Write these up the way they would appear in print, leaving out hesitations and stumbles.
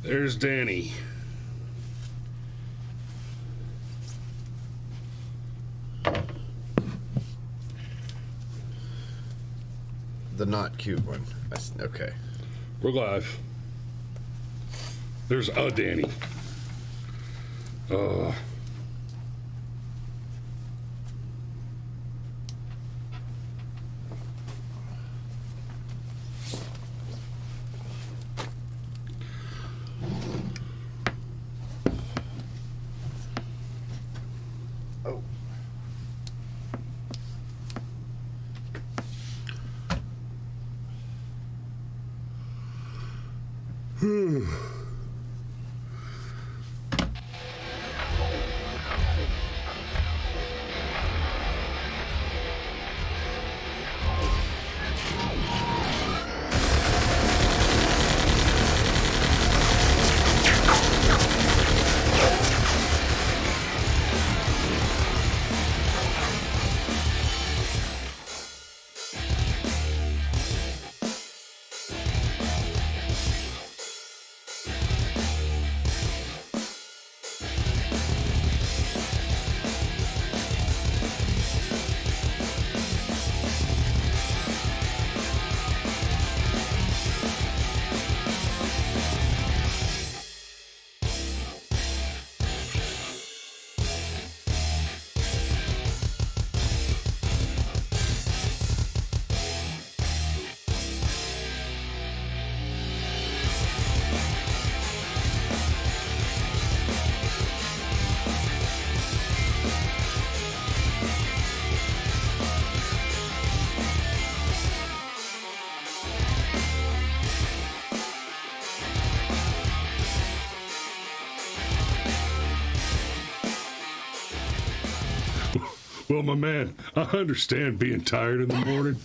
There's Danny. The not cute one. Okay. We're live. There's a Danny. Oh. Well, my man, I understand being tired in the morning,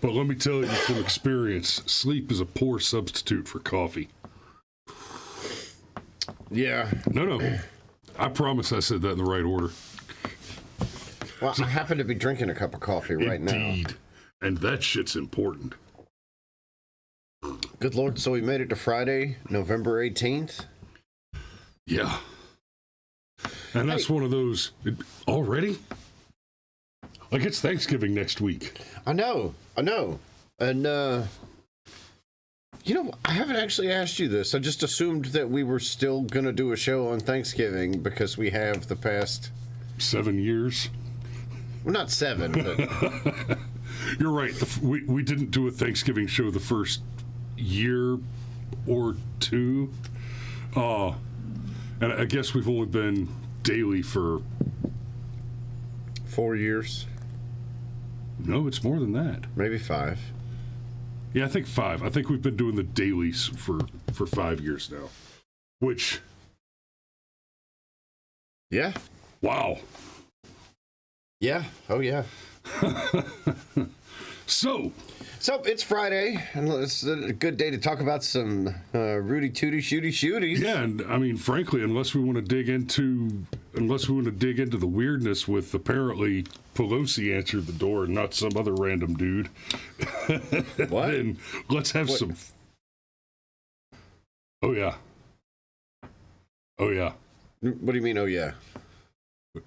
but let me tell you from experience, sleep is a poor substitute for coffee. Yeah. No. I promise I said that in the right order. Well, I happen to be drinking a cup of coffee right now. Indeed. And that shit's important. Good Lord, so we made it to Friday, November 18th? Yeah. And that's one of those... Already? Like, it's Thanksgiving next week. I know. And, you know, I haven't actually asked you this. I just assumed that we were still going to do a show on Thanksgiving because we have the past... 7 years? Well, not 7, but... You're right. We didn't do a Thanksgiving show the first year or two. And I guess we've only been daily for... 4 years? No, it's more than that. Maybe 5. Yeah, I think 5. I think we've been doing the dailies for 5 years now. Which... Yeah. Wow. Yeah. Oh, yeah. So it's Friday, and it's a good day to talk about some Rudy Tooty Shooties. Yeah, and I mean, frankly, unless we want to dig into the weirdness with apparently Pelosi answered the door and not some other random dude, What? then let's have some. Oh yeah. What do you mean? Oh yeah.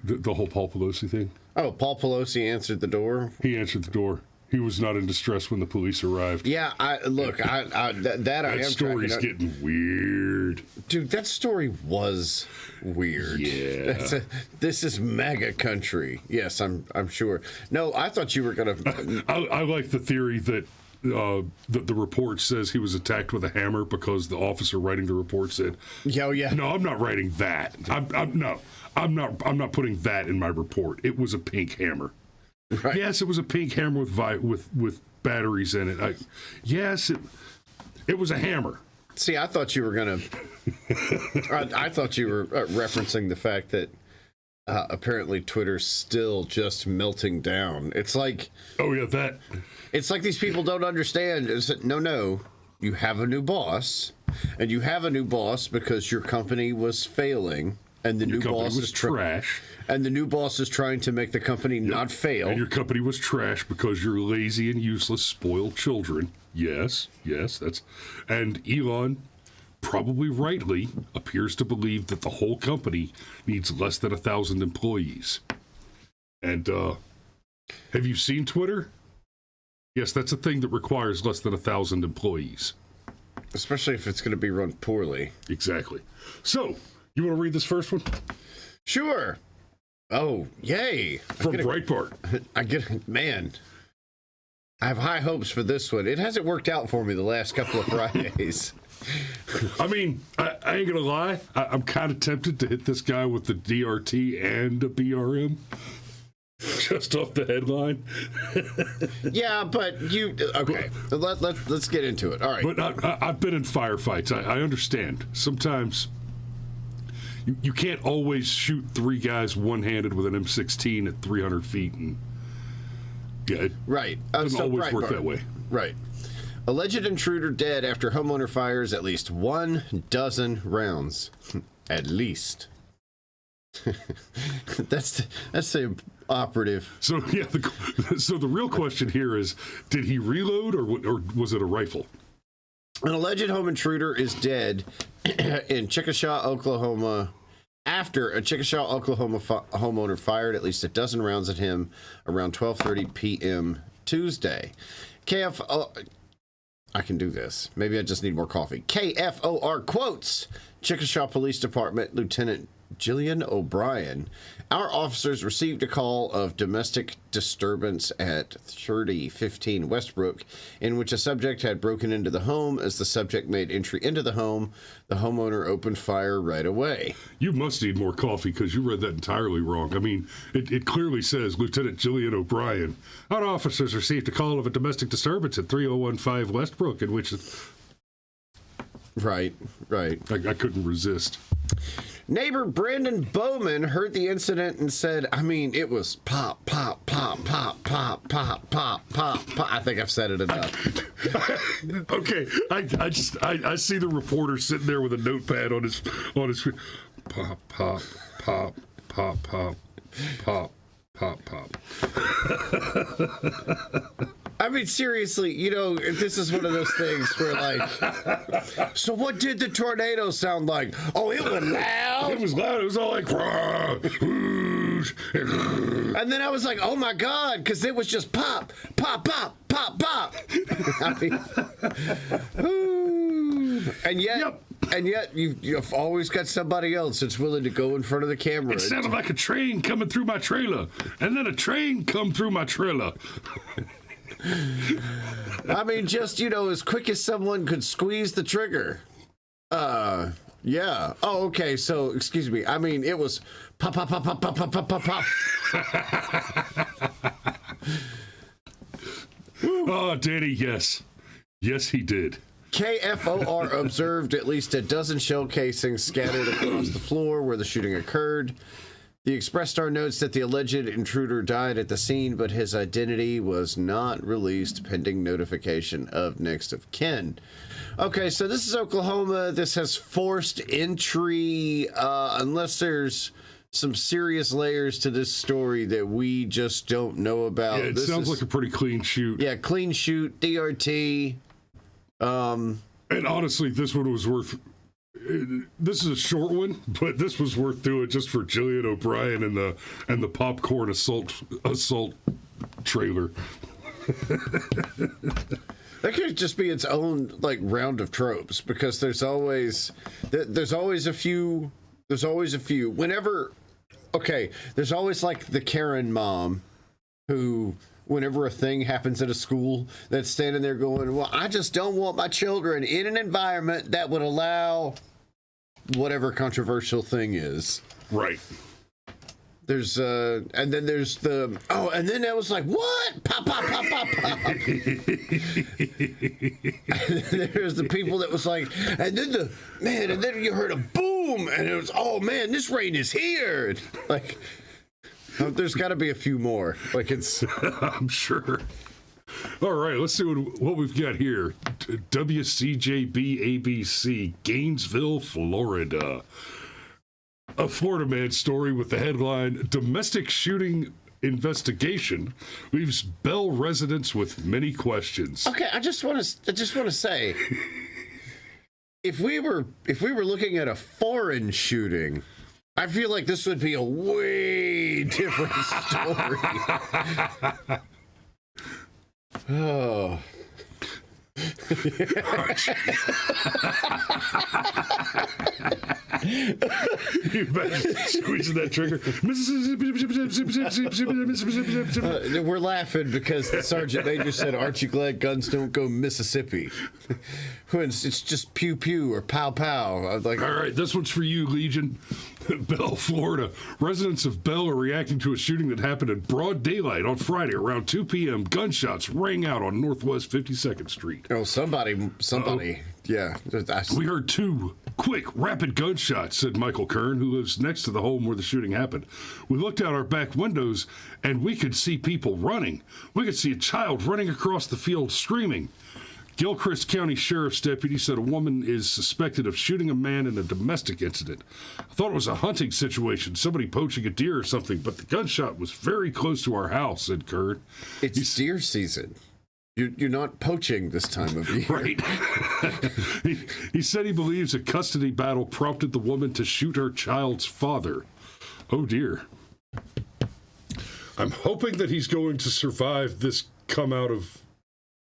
The whole Paul Pelosi thing. Oh, Paul Pelosi answered the door. He answered the door. He was not in distress when the police arrived. Yeah, I That story's getting weird. Dude, that story was weird. Yeah. This is MAGA country. Yes, I'm sure. No, I thought you were gonna. I like the theory that the report says he was attacked with a hammer because the officer writing the report said, Yeah, yeah. "No, I'm not writing that. I'm not putting that in my report. It was a pink hammer." Right. Yes, it was a pink hammer with batteries in it. Yes, it was a hammer. See, I thought you were gonna. I thought you were referencing the fact that apparently Twitter's still just melting down. It's like, oh yeah, that. It's like these people don't understand. Is that no, you have a new boss, and you have a new boss because your company was failing, and the new boss was trash. And the new boss is trying to make the company not fail. And your company was trash because you're lazy and useless, spoiled children. Yes, and Elon, probably rightly, appears to believe that the whole company needs less than 1,000 employees. And have you seen Twitter? Yes, that's a thing that requires less than 1,000 employees. Especially if it's going to be run poorly. Exactly. So, you want to read this first one? Sure. Oh, yay. From Breitbart. Man, I have high hopes for this one. It hasn't worked out for me the last couple of Fridays. I mean, I ain't going to lie. I'm kind of tempted to hit this guy with the DRT and a BRM. Just off the headline. Yeah, but okay. Let's get into it. All right. But I've been in firefights. I understand. Sometimes you can't always shoot three guys one-handed with an M16 at 300 feet, and it doesn't always work that way. Right. Alleged intruder dead after homeowner fires at least 12 rounds. At least. That's the operative. So so the real question here is, did he reload or was it a rifle? An alleged home intruder is dead in Chickasha, Oklahoma, after a Chickasha, Oklahoma homeowner fired at least 12 rounds at him around 12:30 p.m. Tuesday. I can do this. Maybe I just need more coffee. KFOR quotes Chickasha Police Department Lieutenant Jillian O'Brien. Our officers received a call of domestic disturbance at 3015 Westbrook, in which a subject had broken into the home. As the subject made entry into the home, the homeowner opened fire right away. You must need more coffee because you read that entirely wrong. I mean, it clearly says Lieutenant Jillian O'Brien. Our officers received a call of a domestic disturbance at 3015 Westbrook, in which... Right. I couldn't resist. Neighbor Brandon Bowman heard the incident and said, I mean, it was pop, pop, pop, pop, pop, pop, pop, pop, pop. I think I've said it enough. Okay, I see the reporter sitting there with a notepad on his pop, pop, pop, pop, pop, pop, pop, pop. I mean, seriously, this is one of those things where, like, so what did the tornado sound like? Oh, it was loud. It was loud. It was all like, whoosh. And then I was like, oh my God, because it was just pop, pop, pop, pop, pop. I mean, and yet, you've always got somebody else that's willing to go in front of the camera. It sounded like a train coming through my trailer, and then a train come through my trailer. I mean, just, as quick as someone could squeeze the trigger. Yeah. Oh, okay. So, excuse me. I mean, it was pop, pop, pop, pop, pop, pop, pop, pop, pop. Oh, Danny, yes. Yes, he did. KFOR observed at least a dozen shell casings scattered across the floor where the shooting occurred. The Express Star notes that the alleged intruder died at the scene, but his identity was not released pending notification of next of kin. Okay, so this is Oklahoma. This has forced entry, unless there's some serious layers to this story that we just don't know about. Yeah, it sounds like a pretty clean shoot. Yeah, clean shoot, DRT. And honestly, this one was worth... This is a short one, but this was worth doing just for Jillian O'Brien and the popcorn assault trailer. That could just be its own round of tropes, because there's always a few. Whenever, okay, there's always the Karen mom who, whenever a thing happens at a school, that's standing there going, well, I just don't want my children in an environment that would allow whatever controversial thing is. Right. There's and then there's the and then that was like, what? Pop, pop, pop, pop, pop. And then there's the people that was like, and then you heard a boom, and it was, oh man, this rain is here. There's got to be a few more. It's I'm sure. All right, let's see what we've got here. WCJB ABC, Gainesville, Florida. A Florida man story with the headline, domestic shooting investigation leaves Bell residents with many questions. Okay, I just want to say, if we were looking at a foreign shooting, I feel like this would be a way different story. Oh. You better squeezing that trigger. We're laughing because the sergeant major said, "Aren't you glad guns don't go Mississippi?" When it's just pew pew or pow pow. I was like, all right, this one's for you, Legion. Bell, Florida. Residents of Bell are reacting to a shooting that happened in broad daylight on Friday around 2 p.m. Gunshots rang out on Northwest 52nd Street. oh, somebody, yeah. We heard 2 quick, rapid gunshots, said Michael Kern, who lives next to the home where the shooting happened. We looked out our back windows, and we could see people running. We could see a child running across the field screaming. Gilchrist County Sheriff's deputy said a woman is suspected of shooting a man in a domestic incident. I thought it was a hunting situation, somebody poaching a deer or something, but the gunshot was very close to our house, said Kern. It's deer season. You're not poaching this time of year. Right. He said he believes a custody battle prompted the woman to shoot her child's father. Oh, dear. I'm hoping that he's going to survive this come out of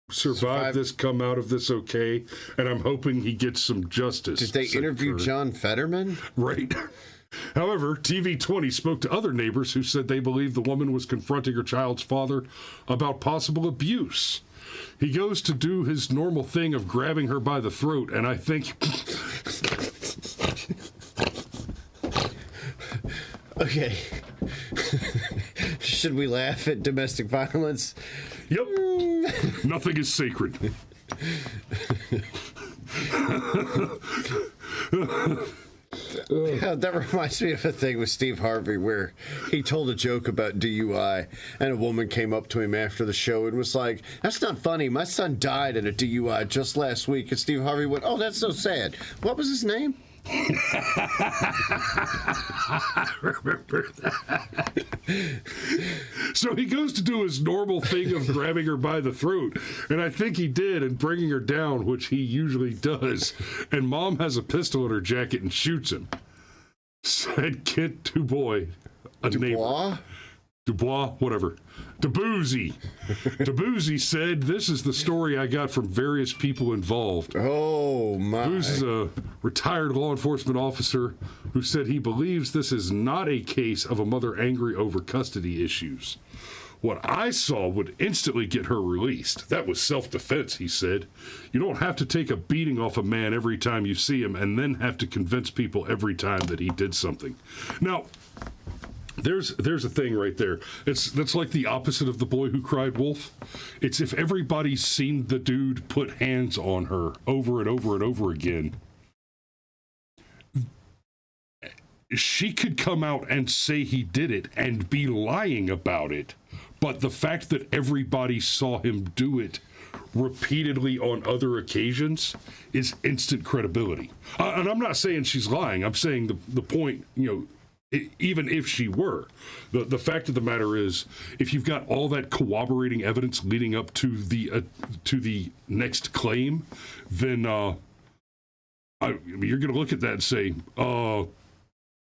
this okay, and I'm hoping he gets some justice. Did they interview Kern. John Fetterman? Right. However, TV20 spoke to other neighbors who said they believe the woman was confronting her child's father about possible abuse. He goes to do his normal thing of grabbing her by the throat, and I think... Okay. Should we laugh at domestic violence? Yep. Nothing is sacred. That reminds me of a thing with Steve Harvey where he told a joke about DUI, and a woman came up to him after the show and was like, "That's not funny. My son died in a DUI just last week." And Steve Harvey went, "Oh, that's so sad. What was his name?" I remember that. So he goes to do his normal thing of grabbing her by the throat, and I think he did, and bringing her down, which he usually does. And Mom has a pistol in her jacket and shoots him. Said Kent Dubois, a Dubois? neighbor. Dubois, whatever. Deboozy. Deboozy said, "This is the story I got from various people involved." Oh, my. Booz is a retired law enforcement officer who said he believes this is not a case of a mother angry over custody issues. "What I saw would instantly get her released. That was self-defense," he said. "You don't have to take a beating off a man every time you see him and then have to convince people every time that he did something." Now, there's a thing right there. That's like the opposite of the boy who cried wolf. It's if everybody's seen the dude put hands on her over and over and over again, she could come out and say he did it and be lying about it. But the fact that everybody saw him do it repeatedly on other occasions is instant credibility. And I'm not saying she's lying. I'm saying the point, even if she were, the fact of the matter is, if you've got all that corroborating evidence leading up to the next claim, then you're going to look at that and say,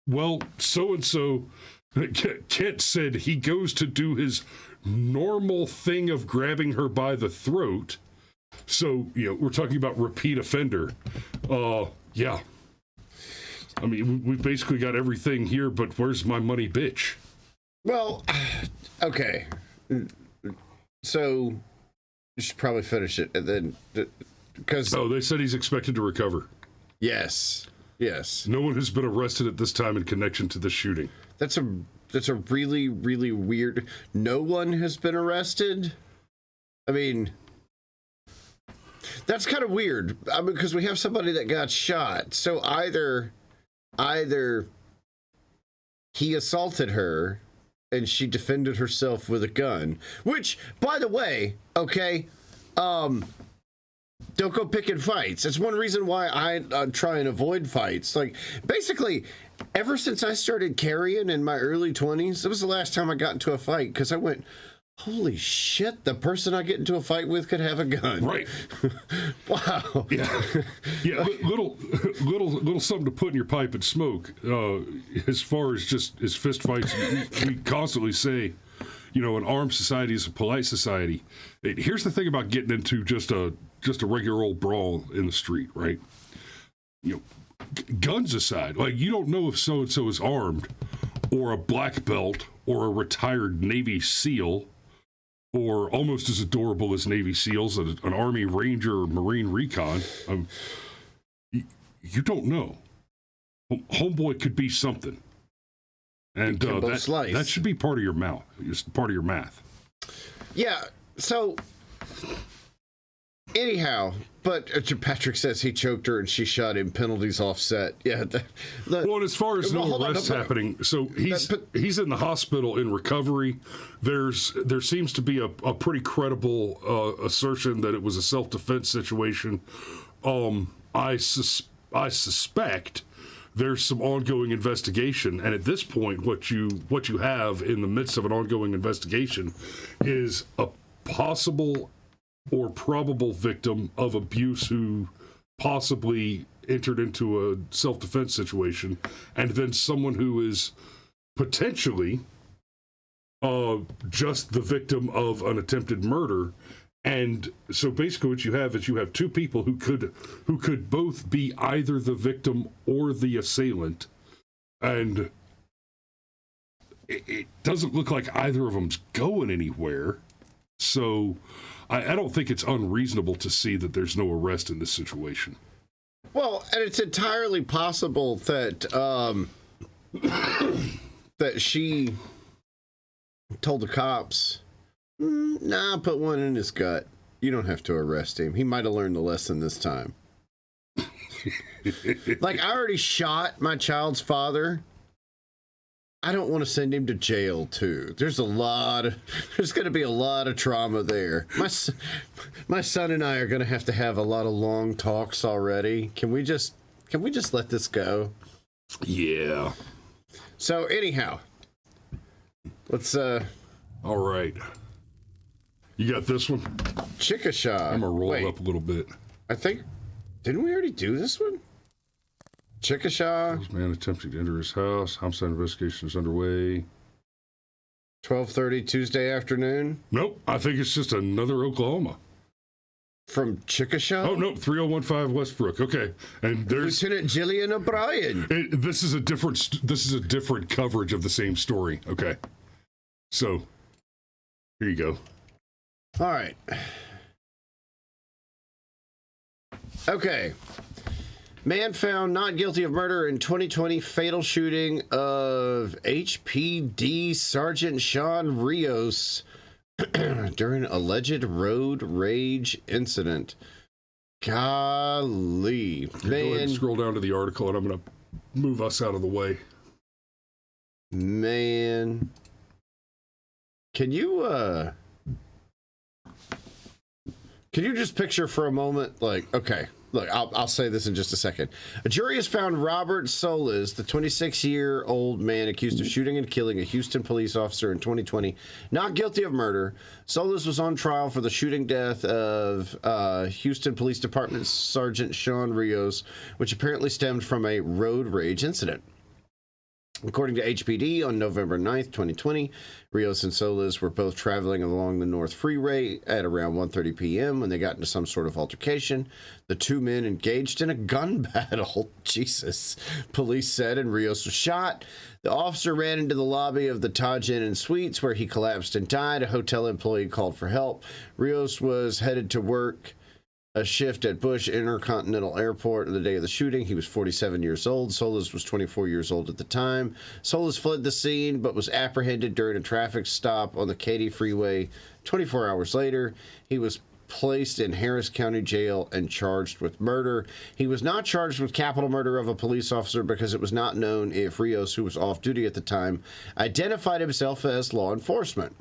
well, so-and-so, Kent said he goes to do his normal thing of grabbing her by the throat. So, we're talking about repeat offender. Yeah. I mean, we've basically got everything here, but where's my money, bitch? Well, okay. So, you should probably finish it, and then, because... Oh, they said he's expected to recover. Yes. No one has been arrested at this time in connection to the shooting. That's a really, really weird... No one has been arrested? I mean... That's kind of weird, because we have somebody that got shot. So either he assaulted her and she defended herself with a gun, which, by the way, okay, Don't go picking fights. It's one reason why I try and avoid fights. Like, basically, ever since I started carrying in my early 20s, that was the last time I got into a fight, because I went, holy shit, the person I get into a fight with could have a gun. Right. Wow. Yeah. Yeah. Little something to put in your pipe and smoke. As far as just as fist fights, we constantly say, you know, an armed society is a polite society. Here's the thing about getting into just a regular old brawl in the street, right? You know, guns aside, like, you don't know if so and so is armed, or a black belt, or a retired Navy SEAL, or almost as adorable as Navy SEALs, an Army Ranger or Marine Recon. You don't know. Homeboy could be something. And that should be part of your mouth. It's part of your math. Yeah. So, anyhow, but Patrick says he choked her and she shot him. Penalties offset. Yeah. Well, and as far as no arrests happening, so he's in the hospital in recovery. There seems to be a pretty credible assertion that it was a self-defense situation. I suspect there's some ongoing investigation, and at this point, what you have in the midst of an ongoing investigation is a possible or probable victim of abuse who possibly entered into a self-defense situation, and then someone who is potentially just the victim of an attempted murder. And so basically what you have is two people who could both be either the victim or the assailant, and it doesn't look like either of them's going anywhere. So I don't think it's unreasonable to see that there's no arrest in this situation. Well, and it's entirely possible that that she told the cops, nah, put one in his gut. You don't have to arrest him. He might have learned the lesson this time. Like, I already shot my child's father. I don't want to send him to jail, too. There's going to be a lot of trauma there. My son and I are going to have a lot of long talks already. Can we just let this go? Yeah. So, anyhow, let's, all right. You got this one? Chickasha. I'm going to roll it up a little bit. I think, didn't we already do this one? Chickasha. This man attempting to enter his house. Homicide investigation is underway. 12:30 Tuesday afternoon. Nope. I think it's just another Oklahoma. From Chickasha? Oh, no. 3015 Westbrook. Okay. And there's Lieutenant Jillian O'Brien. This is a different coverage of the same story. Okay. So, here you go. All right. Okay. Man found not guilty of murder in 2020 fatal shooting of HPD Sergeant Sean Rios during alleged road rage incident. Golly. Go ahead and scroll down to the article, and I'm going to move us out of the way. Man. Can you just picture for a moment, like, okay, look, I'll say this in just a second. A jury has found Robert Solis, the 26-year-old man accused of shooting and killing a Houston police officer in 2020, not guilty of murder. Solis was on trial for the shooting death of Houston Police Department Sergeant Sean Rios, which apparently stemmed from a road rage incident. According to HPD, on November 9th, 2020, Rios and Solis were both traveling along the North Freeway at around 1:30 p.m. when they got into some sort of altercation. The two men engaged in a gun battle. Jesus. Police said, and Rios was shot. The officer ran into the lobby of the Taj Inn & Suites where he collapsed and died. A hotel employee called for help. Rios was headed to work a shift at Bush Intercontinental Airport on the day of the shooting. He was 47 years old. Solis was 24 years old at the time. Solis fled the scene but was apprehended during a traffic stop on the Katy Freeway. 24 hours later, he was placed in Harris County Jail and charged with murder. He was not charged with capital murder of a police officer because it was not known if Rios, who was off duty at the time, identified himself as law enforcement.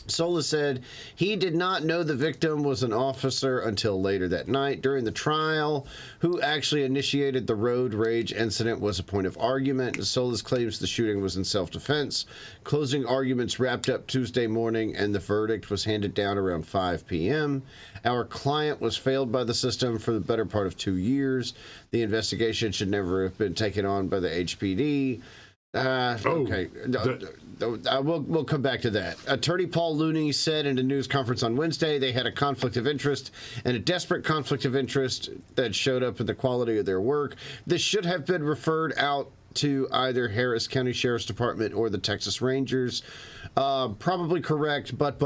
Solis said he did not know the victim was an officer until later that night. During the trial, who actually initiated the road rage incident was a point of argument. Solis claims the shooting was in self-defense. Closing arguments wrapped up Tuesday morning, and the verdict was handed down around 5 p.m. Our client was failed by the system for the better part of 2 years. The investigation should never have been taken on by the HPD. Okay. We'll come back to that. Attorney Paul Looney said in a news conference on Wednesday they had a conflict of interest and a desperate conflict of interest that showed up in the quality of their work. This should have been referred out to either Harris County Sheriff's Department or the Texas Rangers. Probably correct, but.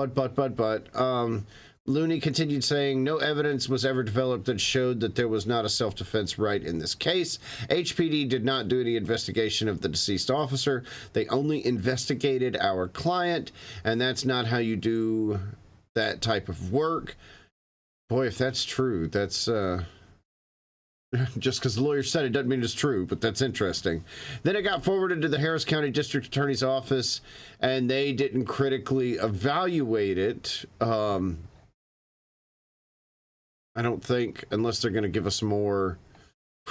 Looney continued saying no evidence was ever developed that showed that there was not a self-defense right in this case. HPD did not do any investigation of the deceased officer. They only investigated our client, and that's not how you do that type of work. Boy, if that's true, that's just because the lawyer said it doesn't mean it's true, but that's interesting. Then it got forwarded to the Harris County District Attorney's Office, and they didn't critically evaluate it. I don't think, unless they're going to give us more.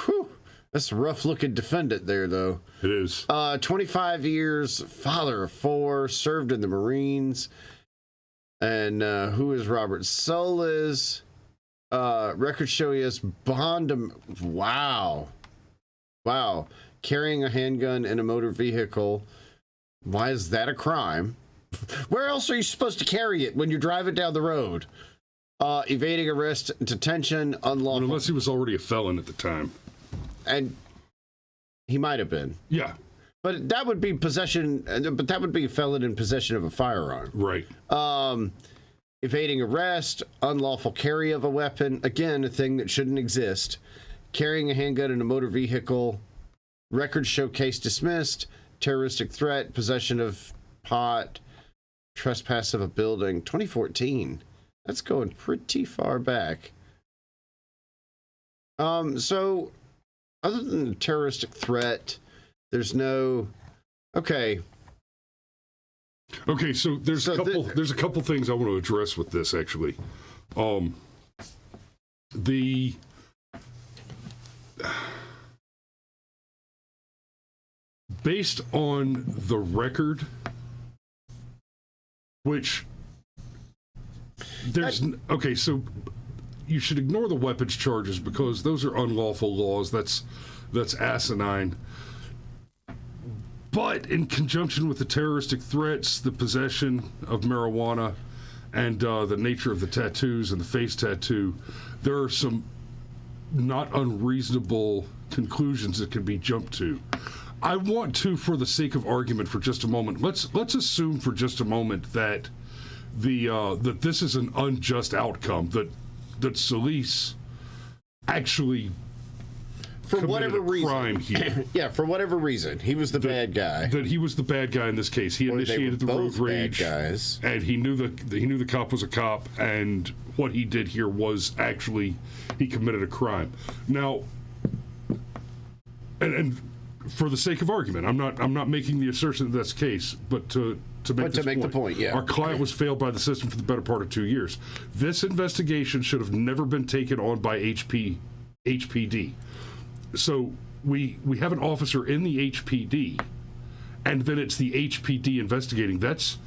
Whew, that's a rough-looking defendant there, though. It is. 25 years, father of 4, served in the Marines. And who is Robert Solis? Records show he has bond. Wow. Carrying a handgun in a motor vehicle. Why is that a crime? Where else are you supposed to carry it when you're driving down the road? Evading arrest, detention, unlawful. Unless he was already a felon at the time. And he might have been. Yeah. But that would be possession, but that would be a felon in possession of a firearm. Right. Evading arrest, unlawful carry of a weapon, again, a thing that shouldn't exist. Carrying a handgun in a motor vehicle, records show case dismissed, terroristic threat, possession of pot, trespass of a building, 2014. That's going pretty far back. So, other than the terroristic threat, there's no... Okay, so there's a couple things I want to address with this, actually. Based on the record, which... so you should ignore the weapons charges because those are unlawful laws. That's asinine. But in conjunction with the terroristic threats, the possession of marijuana, and the nature of the tattoos and the face tattoo, there are some not unreasonable conclusions that can be jumped to. I want to, for the sake of argument for just a moment, let's assume for just a moment that that this is an unjust outcome, that Solis actually for whatever reason, crime here. Yeah, for whatever reason, he was the bad guy. That he was the bad guy in this case. He initiated the road rage, guys. And he knew the cop was a cop, and what he did here was actually he committed a crime. Now, and for the sake of argument, I'm not making the assertion that that's the case, but to make the point, yeah. Our client was failed by the system for the better part of 2 years. This investigation should have never been taken on by HPD. So we have an officer in the HPD, and then it's the HPD investigating. That's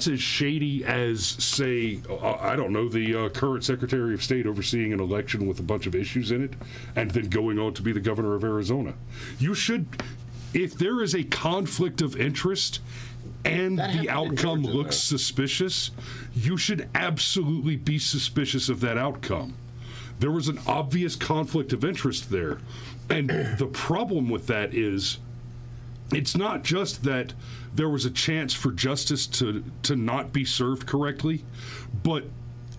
as shady as, say, I don't know, the current Secretary of State overseeing an election with a bunch of issues in it, and then going on to be the governor of Arizona. You should, if there is a conflict of interest and the outcome looks suspicious, you should absolutely be suspicious of that outcome. There was an obvious conflict of interest there. And the problem with that is it's not just that there was a chance for justice to not be served correctly, but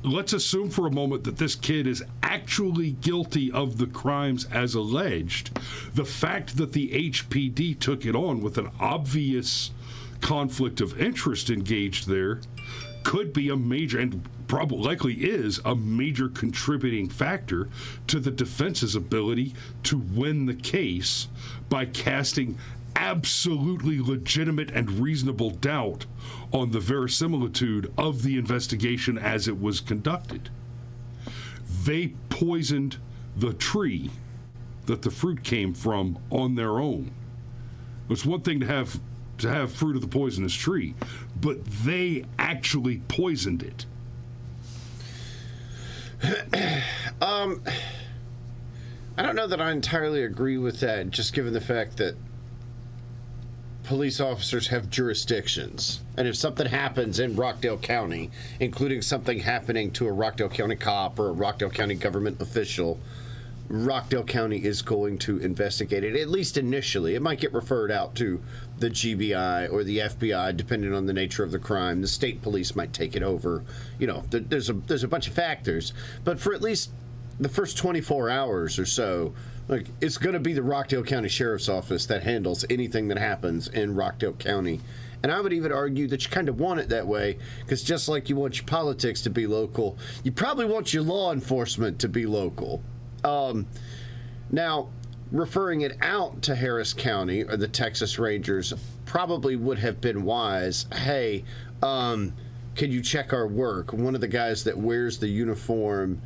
let's assume for a moment that this kid is actually guilty of the crimes as alleged. The fact that the HPD took it on with an obvious conflict of interest engaged there could be a major, and probably likely is, a major contributing factor to the defense's ability to win the case by casting absolutely legitimate and reasonable doubt on the verisimilitude of the investigation as it was conducted. They poisoned the tree that the fruit came from on their own. It's one thing to have fruit of the poisonous tree, but they actually poisoned it. I don't know that I entirely agree with that, just given the fact that police officers have jurisdictions. And if something happens in Rockdale County, including something happening to a Rockdale County cop or a Rockdale County government official, Rockdale County is going to investigate it, at least initially. It might get referred out to the GBI or the FBI, depending on the nature of the crime. The state police might take it over. You know, there's a bunch of factors. But for at least the first 24 hours or so, like, it's going to be the Rockdale County Sheriff's Office that handles anything that happens in Rockdale County. And I would even argue that you kind of want it that way, because just like you want your politics to be local, you probably want your law enforcement to be local. Now, referring it out to Harris County or the Texas Rangers probably would have been wise. Hey, can you check our work? One of the guys that wears the uniform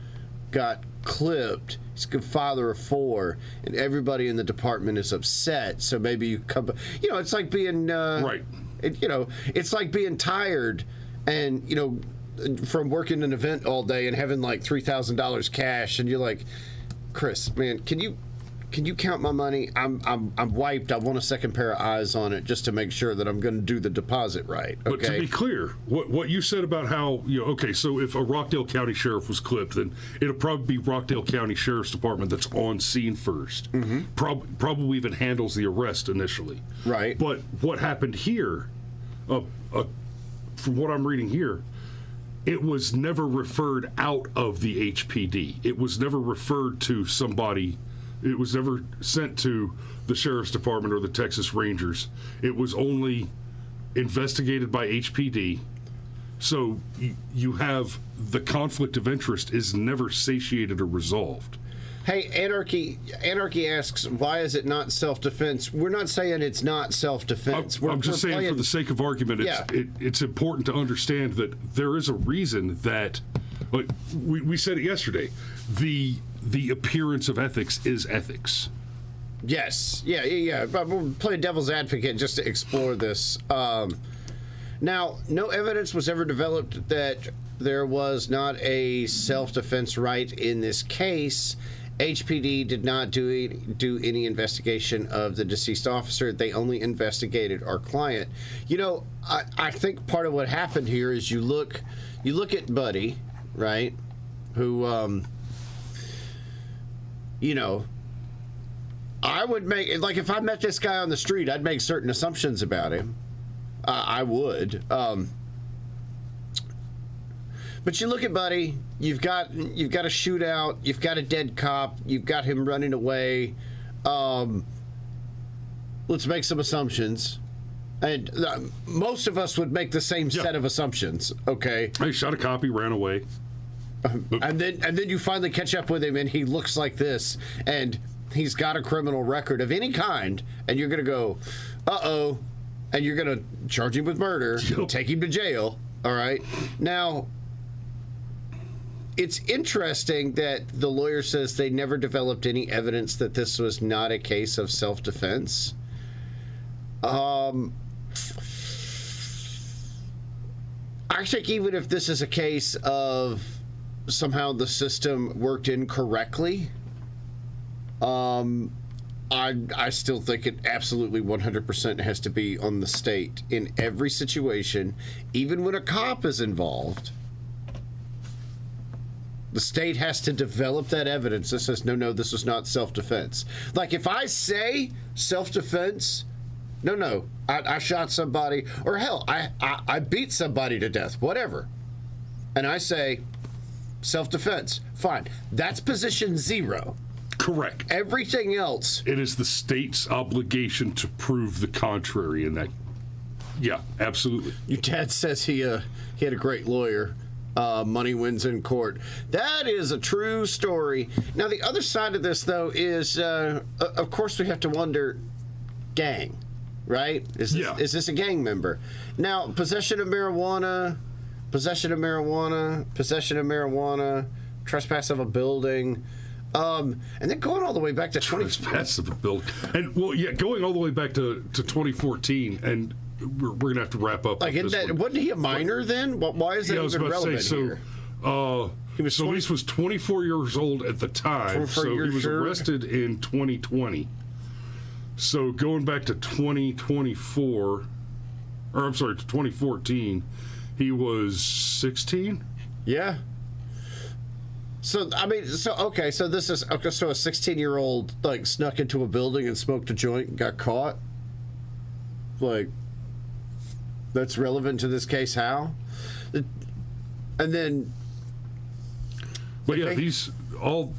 got clipped. He's a father of 4, and everybody in the department is upset. So maybe you come, you know, it's like being Right. It's like being tired and, you know, from working an event all day and having like $3,000 cash, and you're like, Chris, man, can you count my money? I'm wiped. I want a second pair of eyes on it just to make sure that I'm going to do the deposit right. Okay. But to be clear, what you said about how, you know, okay, so if a Rockdale County sheriff was clipped, then it'll probably be Rockdale County Sheriff's Department that's on scene first. Mm-hmm. Probably even handles the arrest initially. Right. But what happened here, from what I'm reading here, it was never referred out of the HPD. It was never referred to somebody. It was never sent to the Sheriff's Department or the Texas Rangers. It was only investigated by HPD. So you have the conflict of interest is never satiated or resolved. Hey, Anarchy asks, why is it not self-defense? We're not saying it's not self-defense. I'm just saying, for the sake of argument, it's important to understand that there is a reason that, like we said it yesterday, the appearance of ethics is ethics. Yes. Yeah. But we'll play devil's advocate just to explore this. Now, no evidence was ever developed that there was not a self-defense right in this case. HPD did not do any investigation of the deceased officer. They only investigated our client. You know, I think part of what happened here is you look at Buddy, right, who, you know, I would make, like, if I met this guy on the street, I'd make certain assumptions about him. I would. But you look at Buddy, you've got a shootout, you've got a dead cop, you've got him running away. Let's make some assumptions. And most of us would make the same set of assumptions, okay? He shot a cop, he ran away. And then you finally catch up with him, and he looks like this, and he's got a criminal record of any kind, and you're going to go, uh-oh, and you're going to charge him with murder, take him to jail, all right? Now, it's interesting that the lawyer says they never developed any evidence that this was not a case of self-defense. I think even if this is a case of somehow the system worked incorrectly, I still think it absolutely 100% has to be on the state in every situation, even when a cop is involved. The state has to develop that evidence that says, no, this was not self-defense. Like, if I say self-defense, no, I shot somebody, or hell, I beat somebody to death, whatever, and I say self-defense, fine. That's position 0. Correct. Everything else, it is the state's obligation to prove the contrary in that. Yeah, absolutely. Your dad says he had a great lawyer. Money wins in court. That is a true story. Now, the other side of this, though, is, of course, we have to wonder, gang. right? Is this a gang member? Now, possession of marijuana, trespass of a building, and then going all the way back to trespass of a building, and going all the way back to 2014, and we're gonna have to wrap up. Like, wasn't he a minor then? Why is that even relevant here? Luis was 24 years old at the time, so he was arrested in 2020. So going back to 2014, he was 16. Yeah. So I mean, so a 16-year-old like snuck into a building and smoked a joint and got caught. Like, that's relevant to this case? How? And then. But yeah, these all.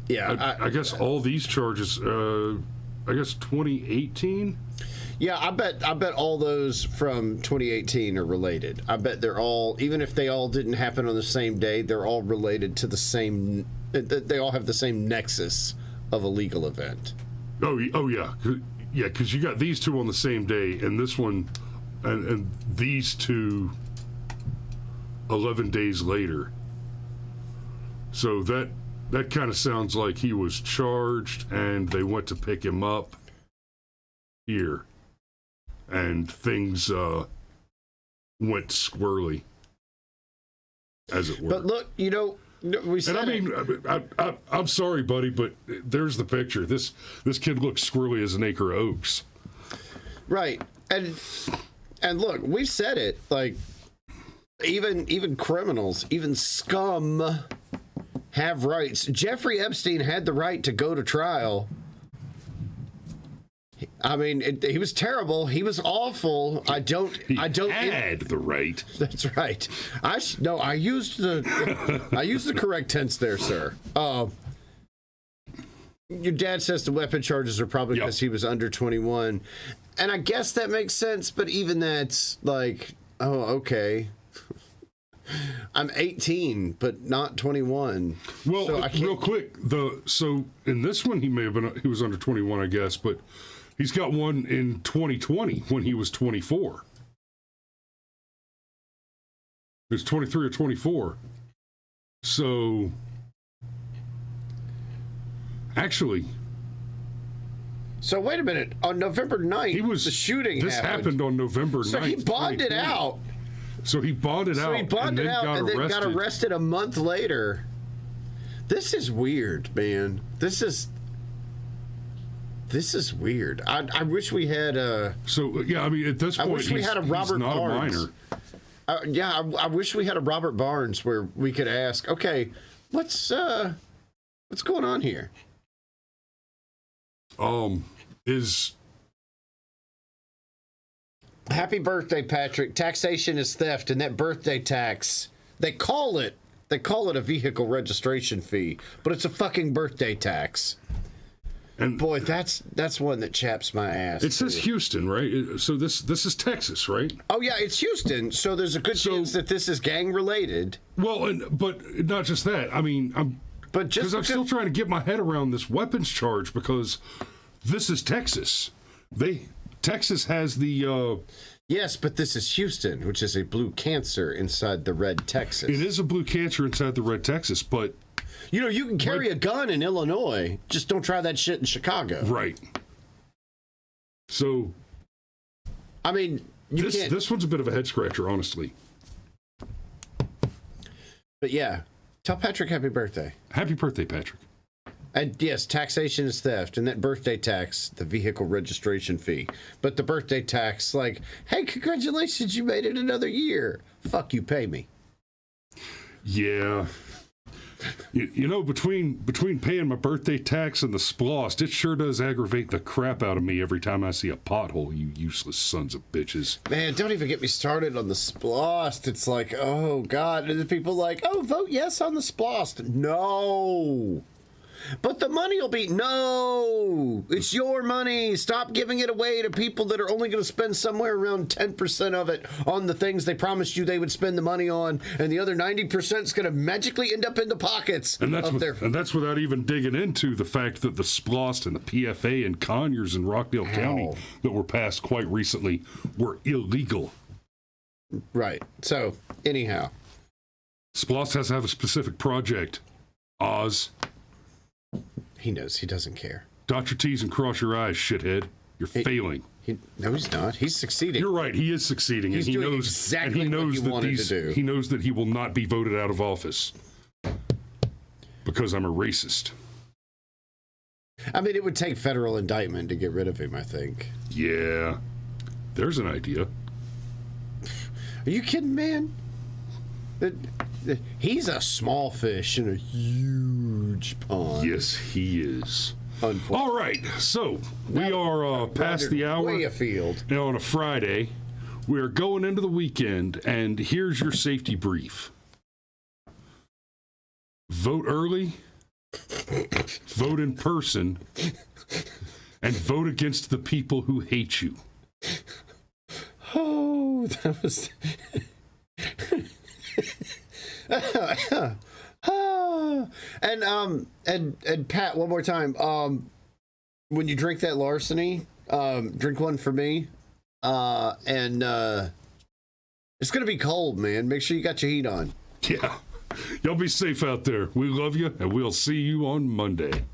Yeah, I guess all these charges. I guess 2018. Yeah, I bet all those from 2018 are related. I bet they're all, even if they all didn't happen on the same day, they're all related to the same. They all have the same nexus of a legal event. Oh yeah, yeah. Because you got these two on the same day, and this one, and these two 11 days later. So that kind of sounds like he was charged, and they went to pick him up here, and things went squirrely, as it were. But look, we said. And I'm sorry, buddy, but there's the picture. This kid looks squirrely as an acre of oaks. Right, and look, we said it. Like, even criminals, even scum, have rights. Jeffrey Epstein had the right to go to trial. I mean, he was terrible. He was awful. He had the right. That's right. I used the correct tense there, sir. Your dad says the weapon charges are probably because he was under 21, and I guess that makes sense. But even that's like, oh, okay. I'm 18, but not 21. Well, so real quick, so in this one he was under 21, I guess, but he's got one in 2020 when he was 24. It was 23 or 24. So actually. So wait a minute. On November 9th, the shooting happened. This happened on November 9th. So he bonded out. So he bonded out and then got arrested a month later. This is weird, man. This is weird. I wish we had So yeah, I mean, at this point, I wish we had a Robert Barnes. I wish we had a Robert Barnes where we could ask, okay, what's going on here? Happy birthday, Patrick. Taxation is theft, and that birthday tax, they call it a vehicle registration fee, but it's a fucking birthday tax. And boy, that's one that chaps my ass. It says Houston, right? So this is Texas, right? Oh yeah, it's Houston. So there's a good chance that this is gang related. Well, but not just that. I mean, I'm still trying to get my head around this weapons charge because this is Texas. Texas has the... Yes, but this is Houston, which is a blue cancer inside the red Texas. It is a blue cancer inside the red Texas, but... you can carry a gun in Illinois. Just don't try that shit in Chicago. Right. So... I mean, this one's a bit of a head-scratcher, honestly. But yeah, tell Patrick happy birthday. Happy birthday, Patrick. And yes, taxation is theft, and that birthday tax, the vehicle registration fee. But the birthday tax, like, hey, congratulations, you made it another year. Fuck you, pay me. Yeah. Between paying my birthday tax and the splost, it sure does aggravate the crap out of me every time I see a pothole, you useless sons of bitches. Man, don't even get me started on the splost. It's like, oh, God. And the people like, oh, vote yes on the splost. No. but the money will be, no, it's your money. Stop giving it away to people that are only going to spend somewhere around 10% of it on the things they promised you they would spend the money on, and the other 90% is going to magically end up in the pockets And that's, of their... and that's without even digging into the fact that the SPLOST and the PFA and Conyers in Rockdale County that were passed quite recently were illegal. Right. So, anyhow. SPLOST has to have a specific project. Oz. He knows. He doesn't care. Dot your T's and cross your I's, shithead. You're failing. No, he's not. He's succeeding. You're right. He is succeeding. He's and he doing knows, exactly and he knows what he that wanted to do. He knows that he will not be voted out of office because I'm a racist. I mean, it would take federal indictment to get rid of him, I think. Yeah. There's an idea. Are you kidding, man? He's a small fish in a huge pond. Yes, he is. All right. So we are past the hour. Way afield. Now on a Friday. We are going into the weekend, and here's your safety brief. Vote early, vote in person, and vote against the people who hate you. Oh, that was... and Pat, one more time. When you drink that larceny, drink one for me. And it's gonna be cold, man. Make sure you got your heat on. Yeah. Y'all be safe out there. We love you, and we'll see you on Monday.